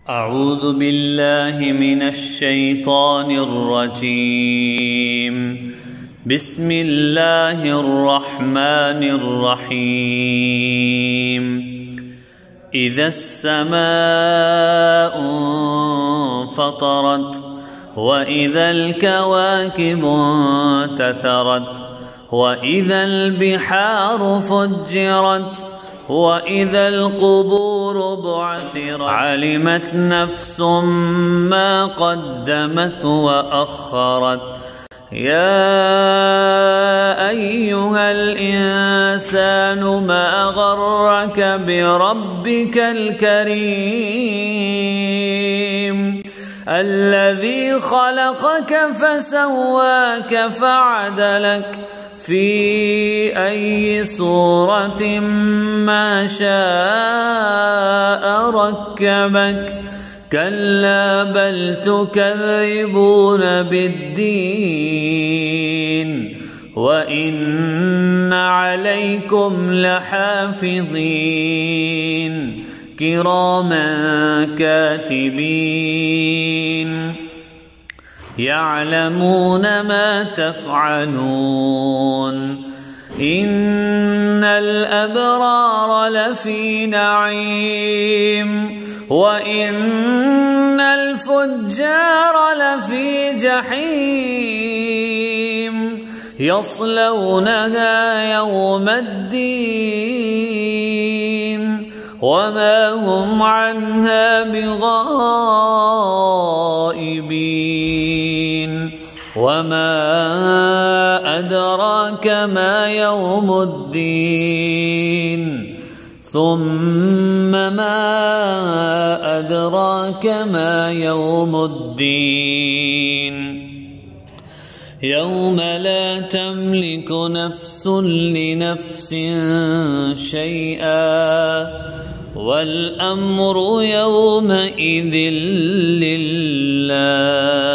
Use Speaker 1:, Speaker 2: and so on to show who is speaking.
Speaker 1: أعوذ بالله من الشيطان الرجيم. بسم الله الرحمن الرحيم. إذا السماء انفطرت وإذا الكواكب انتثرت وإذا البحار فجرت وإذا القبور بعثرت علمت نفس ما قدمت وأخرت. يا أيها الإنسان ما غرك بربك الكريم الذي خلقك فسواك فعدلك في أي صورة ما شاء ركبك. كلا بل تكذبون بالدين وإن عليكم لحافظين كراما كاتبين يعلمون ما تفعلون. إن الأبرار لفي نعيم وإن الفجار لفي جحيم يصلونها يوم الدين وما هم عنها بغائبين. وما أدراك ما يوم الدين ثم ما أدراك ما يوم الدين. يوم لا تملك نفس لنفس شيئا والأمر يومئذ لله.